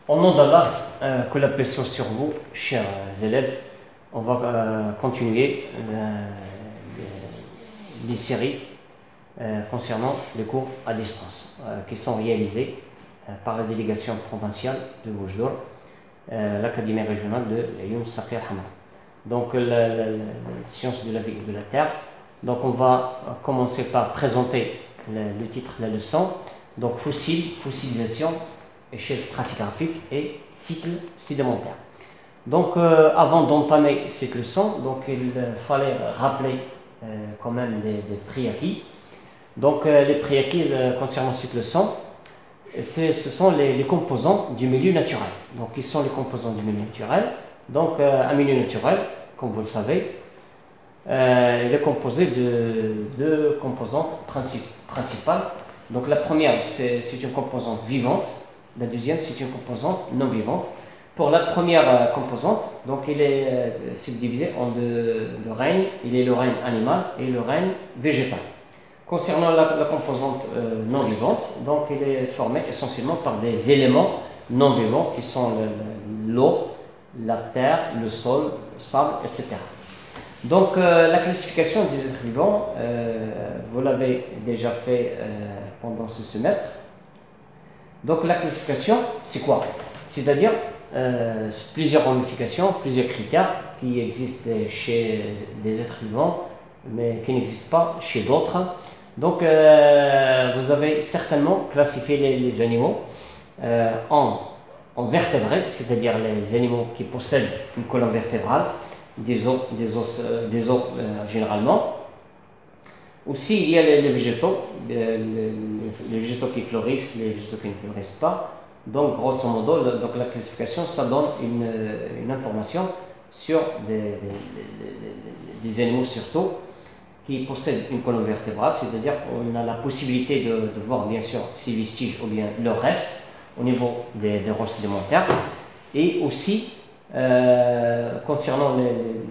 Au nom d'Allah, que la paix soit sur vous, chers élèves, on va continuer les séries concernant les cours à distance qui sont réalisés par la délégation provinciale de Oujdour, l'Académie régionale de Youm Sakir Hamad. Donc la science de la vie et de la terre. Donc on va commencer par présenter le titre de la leçon. Donc fossilisation, échelle stratigraphique et cycle sédimentaire. Donc avant d'entamer cette leçon, donc il fallait rappeler quand même des prérequis. Donc les prérequis concernant cette leçon, ce sont les composants du milieu naturel. Donc quels sont les composants du milieu naturel? Donc un milieu naturel, comme vous le savez, il est composé de deux composantes principales. Donc la première, c'est une composante vivante. La deuxième, c'est une composante non vivante. Pour la première composante, donc il est subdivisé en deux règnes. Il est le règne animal et le règne végétal. Concernant la composante non vivante, donc il est formé essentiellement par des éléments non vivants qui sont l'eau, la terre, le sol, le sable, etc. Donc la classification des êtres vivants, vous l'avez déjà fait pendant ce semestre. Donc la classification, c'est quoi? C'est-à-dire plusieurs ramifications, plusieurs critères qui existent chez des êtres vivants, mais qui n'existent pas chez d'autres. Donc vous avez certainement classifié les animaux en vertébrés, c'est-à-dire les animaux qui possèdent une colonne vertébrale, des os généralement. Aussi, il y a les végétaux, les végétaux qui fleurissent, les végétaux qui ne fleurissent pas. Donc, grosso modo, donc la classification, ça donne une information sur des animaux surtout qui possèdent une colonne vertébrale, c'est-à-dire qu'on a la possibilité de voir bien sûr ces vestiges ou bien leur reste au niveau des roches sédimentaires. Et aussi, concernant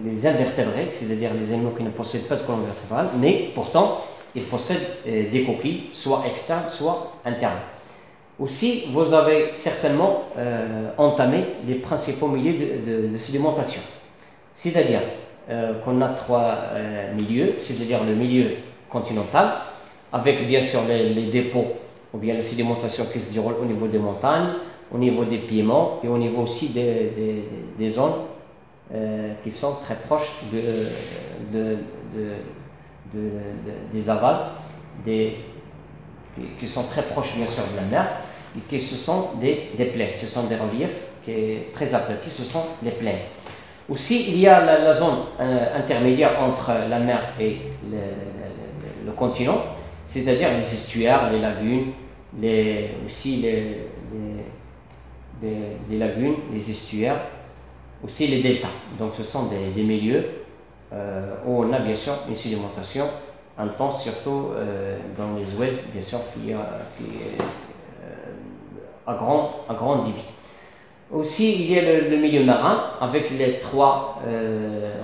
les invertébrés, c'est-à-dire les animaux qui ne possèdent pas de colonne vertébrale, mais pourtant ils possèdent des coquilles, soit externes, soit internes. Aussi, vous avez certainement entamé les principaux milieux de sédimentation. C'est-à-dire qu'on a trois milieux, c'est-à-dire le milieu continental, avec bien sûr les dépôts ou bien la sédimentation qui se déroule au niveau des montagnes, au niveau des piémonts et au niveau aussi des zones qui sont très proches des avals, qui sont très proches bien sûr de la mer et qui ce sont des plaines, ce sont des reliefs qui sont très aplatis, ce sont les plaines. Aussi il y a la zone intermédiaire entre la mer et le continent, c'est-à-dire les estuaires, les lagunes, aussi les lagunes, les estuaires, aussi les deltas. Donc ce sont des milieux où on a bien sûr une sédimentation intense, surtout dans les oueds, bien sûr, qui est à grand débit. Aussi, il y a le milieu marin avec les trois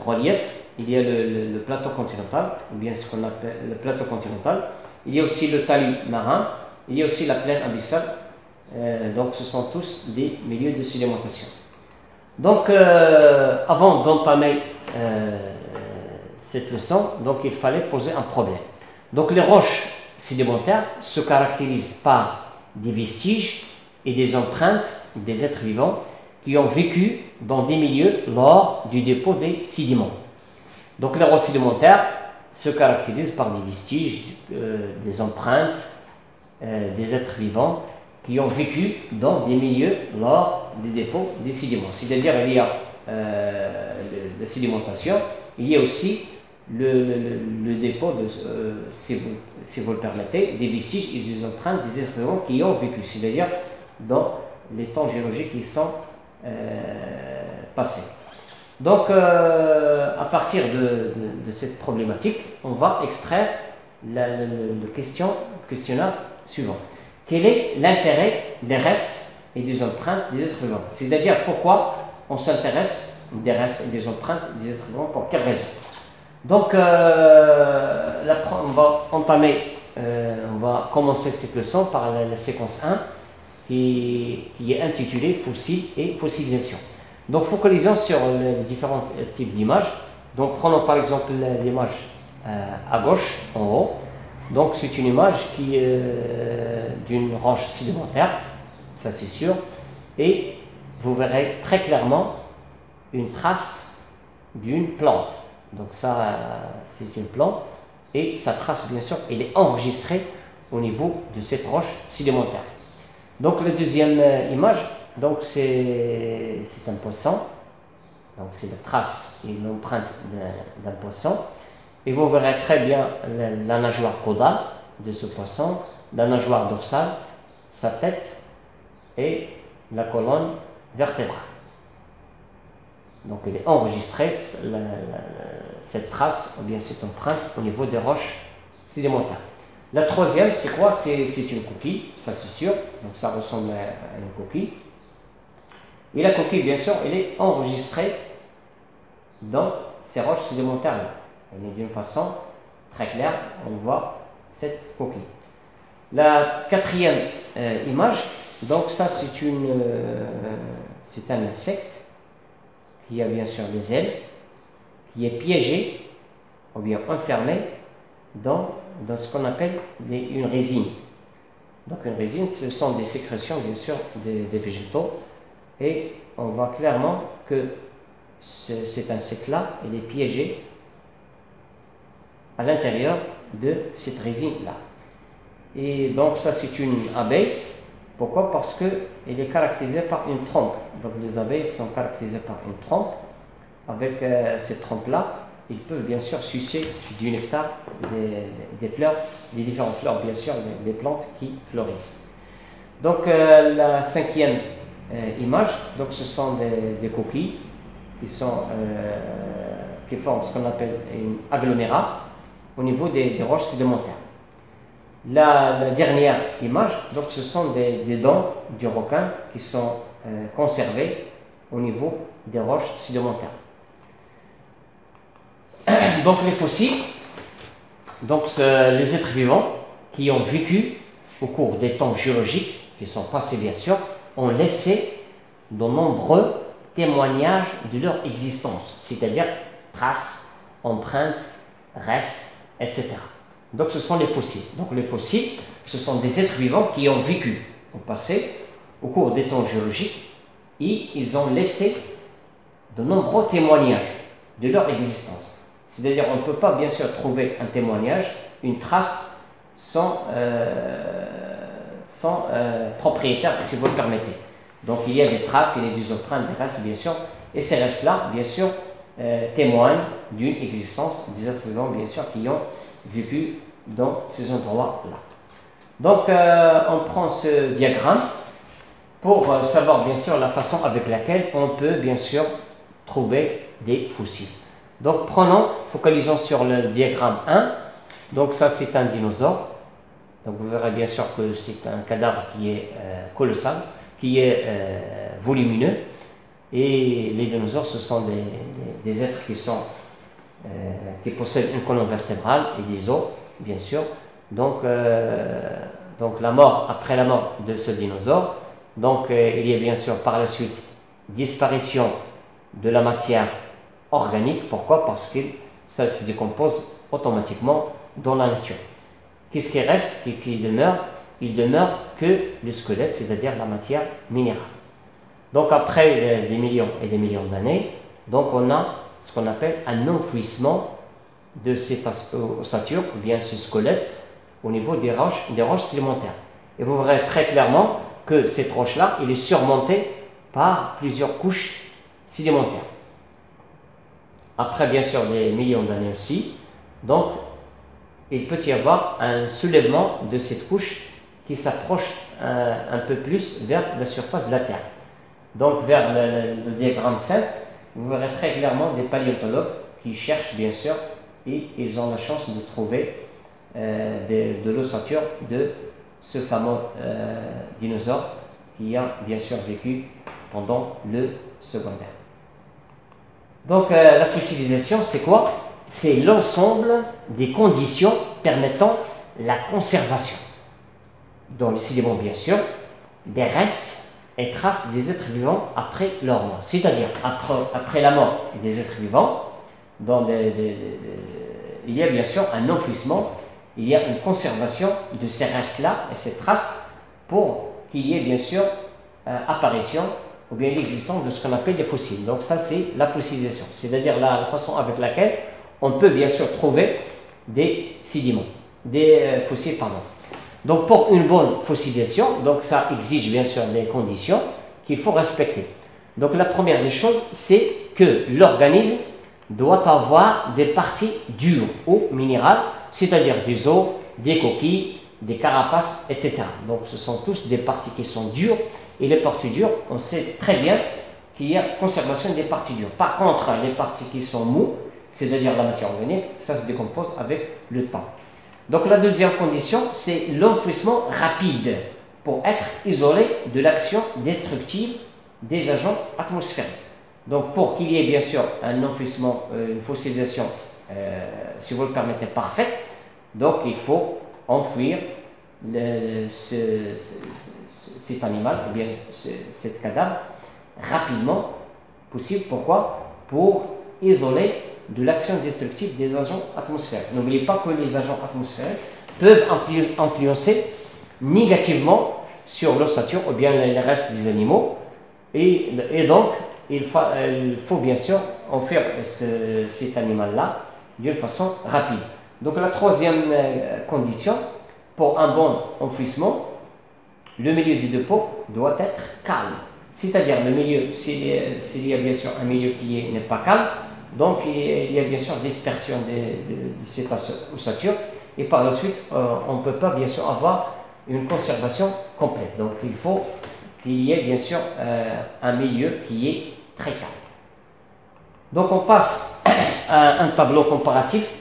reliefs. Il y a le plateau continental, ou bien ce qu'on appelle le plateau continental. Il y a aussi le talus marin. Il y a aussi la plaine abyssale. Donc, ce sont tous des milieux de sédimentation. Donc, avant d'entamer cette leçon, donc il fallait poser un problème. Donc, les roches sédimentaires se caractérisent par des vestiges et des empreintes des êtres vivants qui ont vécu dans des milieux lors du dépôt des sédiments. Donc, les roches sédimentaires se caractérisent par des vestiges, des empreintes des êtres vivants qui ont vécu dans des milieux lors des dépôts des sédiments. C'est-à-dire il y a la sédimentation, il y a aussi le dépôt, si vous le permettez, des vestiges et des empreintes des êtres vivants qui ont vécu, c'est-à-dire dans les temps géologiques qui sont passés. Donc, à partir de cette problématique, on va extraire le questionnaire suivant. Quel est l'intérêt des restes et des empreintes des êtres vivants? C'est-à-dire pourquoi on s'intéresse des restes et des empreintes des êtres vivants, pour quelles raisons? Donc, on va commencer cette leçon par la séquence 1, qui est intitulé Fossiles et fossilisation. Donc focalisons sur les différents types d'images. Donc prenons par exemple l'image à gauche, en haut. Donc c'est une image qui d'une roche sédimentaire, ça c'est sûr, et vous verrez très clairement une trace d'une plante. Donc ça c'est une plante et sa trace bien sûr elle est enregistrée au niveau de cette roche sédimentaire. Donc la deuxième image, donc c'est un poisson, donc c'est la trace et l'empreinte d'un poisson. Et vous verrez très bien la nageoire caudale de ce poisson, la nageoire dorsale, sa tête et la colonne vertébrale. Donc elle est enregistrée, cette trace, ou bien cette empreinte au niveau des roches sédimentaires. La troisième, c'est quoi? C'est une coquille, ça c'est sûr, donc ça ressemble à une coquille. Et la coquille, bien sûr, elle est enregistrée dans ces roches sédimentaires-là. Elle est d'une façon très claire, on voit cette coquille. La quatrième image, donc ça c'est un insecte qui a bien sûr des ailes, qui est piégé ou bien enfermé dans ce qu'on appelle une résine. Donc une résine, ce sont des sécrétions bien sûr des végétaux et on voit clairement que cet insecte-là, il est piégé à l'intérieur de cette résine-là. Et donc ça c'est une abeille. Pourquoi? Parce qu'elle est caractérisée par une trompe. Donc les abeilles sont caractérisées par une trompe. Avec cette trompe-là, ils peuvent bien sûr sucer du nectar des fleurs, des différentes fleurs, bien sûr, des plantes qui fleurissent. Donc la cinquième image, donc ce sont des coquilles qui forment ce qu'on appelle une agglomérat au niveau des roches sédimentaires. La dernière image, donc ce sont des dents du requin qui sont conservées au niveau des roches sédimentaires. Donc les fossiles, donc les êtres vivants qui ont vécu au cours des temps géologiques, qui sont passés bien sûr, ont laissé de nombreux témoignages de leur existence, c'est-à-dire traces, empreintes, restes, etc. Donc ce sont les fossiles. Donc les fossiles, ce sont des êtres vivants qui ont vécu au passé, au cours des temps géologiques, et ils ont laissé de nombreux témoignages de leur existence. C'est-à-dire on ne peut pas bien sûr trouver un témoignage, une trace sans propriétaire, si vous le permettez. Donc il y a des traces, il y a des empreintes, des restes bien sûr, et ces restes-là, bien sûr, témoignent d'une existence des êtres vivants, bien sûr, qui ont vécu dans ces endroits-là. Donc on prend ce diagramme pour savoir bien sûr la façon avec laquelle on peut bien sûr trouver des fossiles. Donc focalisons sur le diagramme 1. Donc ça c'est un dinosaure. Donc vous verrez bien sûr que c'est un cadavre qui est colossal, qui est volumineux. Et les dinosaures, ce sont des êtres qui possèdent une colonne vertébrale et des os, bien sûr. Donc après la mort de ce dinosaure, donc il y a bien sûr par la suite disparition de la matière organique. Pourquoi? Parce que ça se décompose automatiquement dans la nature. Qu'est-ce qui reste et qui demeure? Il demeure que le squelette, c'est-à-dire la matière minérale. Donc après des millions et des millions d'années, donc on a ce qu'on appelle un enfouissement de cette ossature, ou bien ce squelette, au niveau des roches sédimentaires. Et vous verrez très clairement que cette roche-là, elle est surmontée par plusieurs couches sédimentaires. Après, bien sûr, des millions d'années aussi, donc il peut y avoir un soulèvement de cette couche qui s'approche un peu plus vers la surface de la Terre. Donc vers le diagramme 5, vous verrez très clairement des paléontologues qui cherchent bien sûr et ils ont la chance de trouver de l'ossature de ce fameux dinosaure qui a bien sûr vécu pendant le secondaire. Donc la fossilisation, c'est quoi? C'est l'ensemble des conditions permettant la conservation dans les sédiments bien sûr des restes et traces des êtres vivants après leur mort. C'est-à-dire, après la mort des êtres vivants, il y a bien sûr un enfouissement, il y a une conservation de ces restes-là et ces traces pour qu'il y ait bien sûr apparition ou bien l'existence de ce qu'on appelle des fossiles. Donc ça, c'est la fossilisation, c'est-à-dire la façon avec laquelle on peut bien sûr trouver des sédiments, des fossiles, pardon. Donc pour une bonne fossilisation, donc ça exige bien sûr des conditions qu'il faut respecter. Donc la première des choses, c'est que l'organisme doit avoir des parties dures ou minérales, c'est-à-dire des os, des coquilles, des carapaces, etc. Donc ce sont tous des parties qui sont dures, et les parties dures, on sait très bien qu'il y a conservation des parties dures. Par contre, les parties qui sont mous, c'est-à-dire la matière organique, ça se décompose avec le temps. Donc la deuxième condition, c'est l'enfouissement rapide pour être isolé de l'action destructive des agents atmosphériques. Donc pour qu'il y ait bien sûr un enfouissement, une fossilisation, si vous le permettez, parfaite, donc il faut enfouir cet animal ou bien cet cadavre rapidement possible. Pourquoi? Pour isoler de l'action destructive des agents atmosphériques. N'oubliez pas que les agents atmosphériques peuvent influencer négativement sur l'ossature ou bien les restes des animaux, et donc il faut bien sûr enfuir cet animal-là d'une façon rapide. Donc la troisième condition pour un bon enfouissement, le milieu du dépôt doit être calme. C'est-à-dire le milieu, s'il y a bien sûr un milieu qui n'est pas calme, donc il y a bien sûr dispersion de cette ossature, et par la suite on ne peut pas bien sûr avoir une conservation complète. Donc il faut qu'il y ait bien sûr un milieu qui est très calme. Donc on passe à un tableau comparatif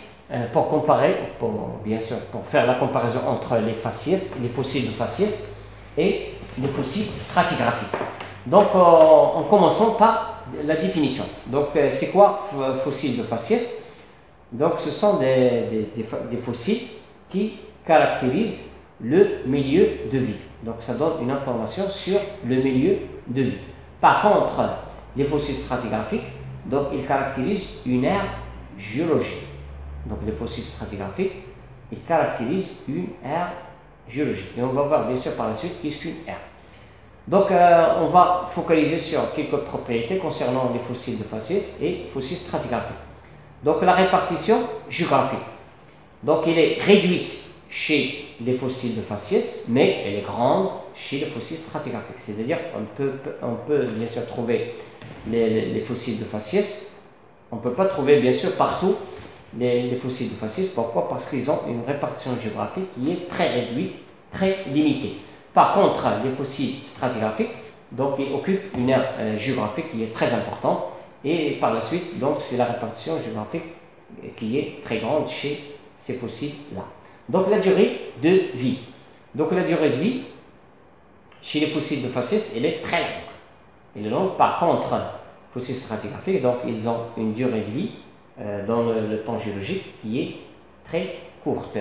pour comparer, bien sûr pour faire la comparaison entre les faciès, les fossiles de faciès et les fossiles stratigraphiques. Donc en commençant par la définition. Donc c'est quoi fossiles de faciès? Donc ce sont des fossiles qui caractérisent le milieu de vie. Donc ça donne une information sur le milieu de vie. Par contre, les fossiles stratigraphiques, donc ils caractérisent une ère géologique. Donc les fossiles stratigraphiques, ils caractérisent une ère géologique. Et on va voir bien sûr par la suite qu'est-ce qu'une ère. Donc on va focaliser sur quelques propriétés concernant les fossiles de faciès et fossiles stratigraphiques. Donc la répartition géographique. Donc elle est réduite chez les fossiles de faciès, mais elle est grande chez les fossiles stratigraphiques. C'est-à-dire on peut bien sûr trouver les fossiles de faciès. On ne peut pas trouver bien sûr partout les fossiles de faciès. Pourquoi? Parce qu'ils ont une répartition géographique qui est très réduite, très limitée. Par contre, les fossiles stratigraphiques, donc ils occupent une aire géographique qui est très importante, et par la suite, donc c'est la répartition géographique qui est très grande chez ces fossiles-là. Donc la durée de vie. Donc la durée de vie chez les fossiles de faciès, elle est très longue. Elle est longue. Par contre, les fossiles stratigraphiques, donc ils ont une durée de vie dans le temps géologique qui est très courte.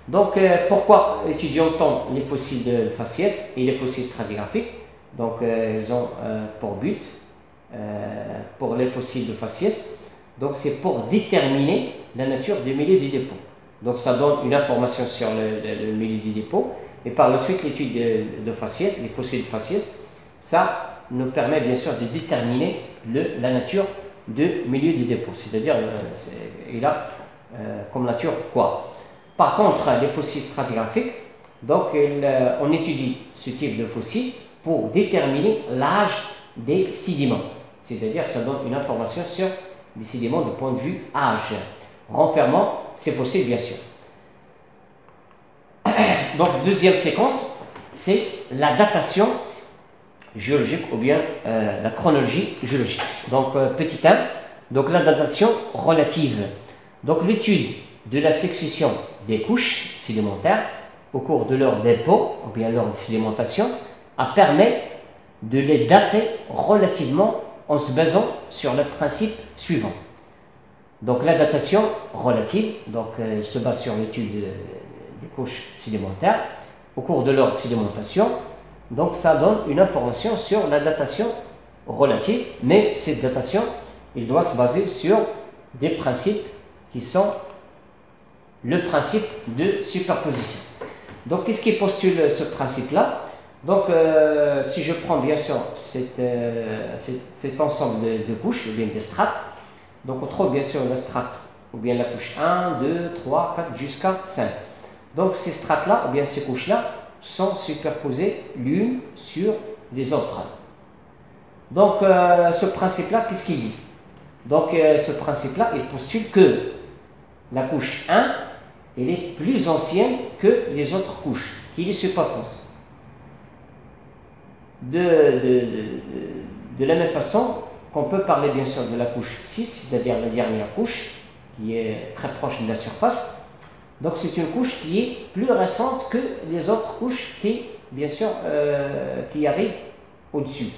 Donc pourquoi étudions-on les fossiles de faciès et les fossiles stratigraphiques? Donc ils ont pour but, pour les fossiles de faciès, donc c'est pour déterminer la nature du milieu du dépôt. Donc ça donne une information sur le milieu du dépôt, et par la suite l'étude de faciès, les fossiles de faciès, ça nous permet bien sûr de déterminer la nature du milieu du dépôt, c'est-à-dire il a comme nature quoi. Par contre, les fossiles stratigraphiques, donc on étudie ce type de fossiles pour déterminer l'âge des sédiments, c'est-à-dire ça donne une information sur les sédiments du point de vue âge. Renfermement, c'est possible bien sûr. Donc deuxième séquence, c'est la datation géologique ou bien la chronologie géologique. Donc petit 1, donc la datation relative. Donc l'étude de la succession des couches sédimentaires au cours de leur dépôt ou bien leur sédimentation permet de les dater relativement en se basant sur le principe suivant. Donc la datation relative, donc se base sur l'étude des couches sédimentaires au cours de leur sédimentation, Donc ça donne une information sur la datation relative, mais cette datation, il doit se baser sur des principes qui sont le principe de superposition. Donc qu'est-ce qui postule ce principe-là? Donc si je prends bien sûr cet ensemble de couches, ou bien de strates, donc on trouve bien sûr la strate, ou bien la couche 1, 2, 3, 4, jusqu'à 5. Donc ces strates-là, ou bien ces couches-là, sont superposées l'une sur les autres. Donc ce principe-là, qu'est-ce qu'il dit? Donc ce principe-là, il postule que la couche 1, elle est plus ancienne que les autres couches qui les superposent. De la même façon qu'on peut parler bien sûr de la couche 6, c'est-à-dire la dernière couche, qui est très proche de la surface. Donc c'est une couche qui est plus récente que les autres couches qui, bien sûr, qui arrivent au-dessous.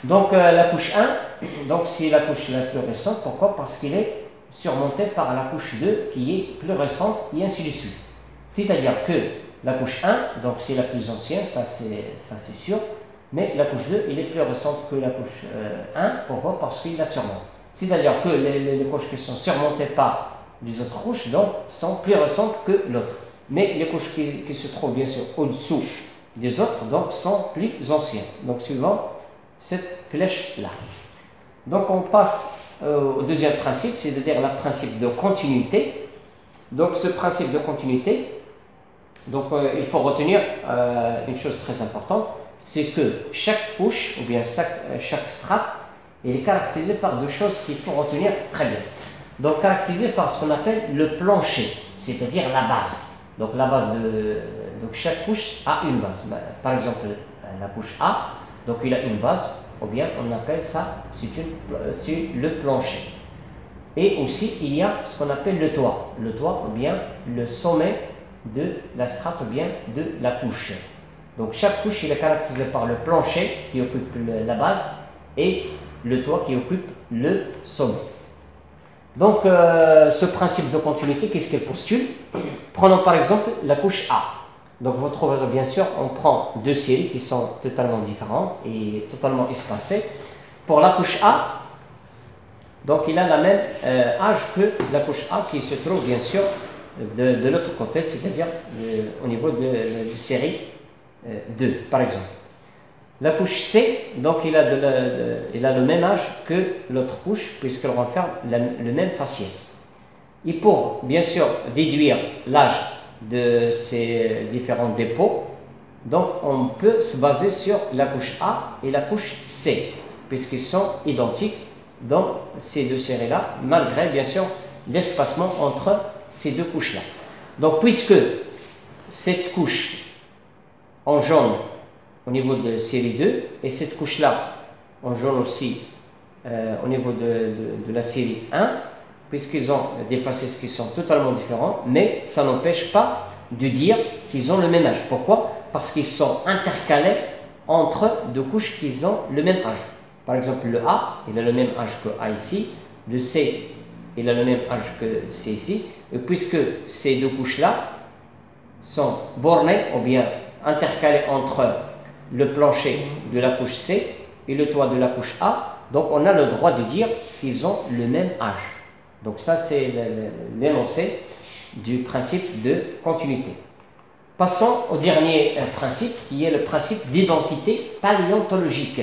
Donc la couche 1, donc c'est la couche la plus récente. Pourquoi? Parce qu'elle est surmontée par la couche 2 qui est plus récente et ainsi de suite. C'est-à-dire que la couche 1, donc c'est la plus ancienne, ça c'est sûr, mais la couche 2, elle est plus récente que la couche 1. Pourquoi? Parce qu'il la surmonte. C'est-à-dire que les couches qui sont surmontées par les autres couches, donc, sont plus récentes que l'autre. Mais les couches qui se trouvent bien sûr au-dessous des autres, donc, sont plus anciennes. Donc, suivant cette flèche-là. Donc, on passe au deuxième principe, c'est-à-dire le principe de continuité. Donc, ce principe de continuité, donc, il faut retenir une chose très importante, c'est que chaque couche, ou bien chaque strate, elle est caractérisée par deux choses qu'il faut retenir très bien. Donc, caractérisée par ce qu'on appelle le plancher, c'est-à-dire la base. Donc, la base donc chaque couche a une base. Par exemple, la couche A, donc il a une base, ou bien on appelle ça, c'est le plancher. Et aussi, il y a ce qu'on appelle le toit. Le toit, ou bien le sommet de la strate, ou bien de la couche. Donc, chaque couche, il est caractérisé par le plancher qui occupe la base et le toit qui occupe le sommet. Donc, ce principe de continuité, qu'est-ce qu'elle postule? Prenons par exemple la couche A. Donc, vous trouverez bien sûr, on prend deux séries qui sont totalement différentes et totalement espacées. Pour la couche A, donc il a la même âge que la couche A qui se trouve bien sûr de l'autre côté, c'est-à-dire au niveau de série 2, par exemple. La couche C, donc il a le même âge que l'autre couche, puisqu'elle renferme le même faciès. Et pour, bien sûr, déduire l'âge de ces différents dépôts, donc on peut se baser sur la couche A et la couche C, puisqu'ils sont identiques dans ces deux séries-là, malgré, bien sûr, l'espacement entre ces deux couches-là. Donc, puisque cette couche en jaune au niveau de série 2 et cette couche-là en jaune aussi au niveau de la série 1, puisqu'ils ont des faciès qui sont totalement différents, mais ça n'empêche pas de dire qu'ils ont le même âge. Pourquoi? Parce qu'ils sont intercalés entre deux couches qui ont le même âge. Par exemple, le A, il a le même âge que A ici, le C, il a le même âge que C ici, et puisque ces deux couches-là sont bornées ou bien intercalées entre le plancher de la couche C et le toit de la couche A, donc on a le droit de dire qu'ils ont le même âge. Donc ça, c'est l'énoncé du principe de continuité. Passons au dernier principe, qui est le principe d'identité paléontologique.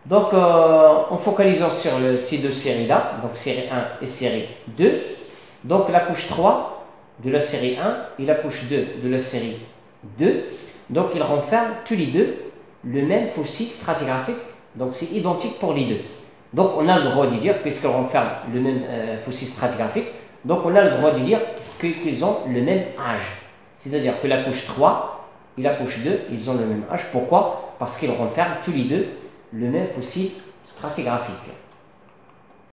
Donc, en focalisant sur ces deux séries-là, donc série 1 et série 2, donc la couche 3 de la série 1 et la couche 2 de la série 2, donc ils renferment tous les deux le même fossile stratigraphique, donc c'est identique pour les deux. Donc on a le droit de dire, puisqu'ils renferment le même fossile stratigraphique, donc on a le droit de dire qu'ils ont le même âge. C'est-à-dire que la couche 3 et la couche 2, ils ont le même âge. Pourquoi? Parce qu'ils renferment tous les deux le même fossile stratigraphique.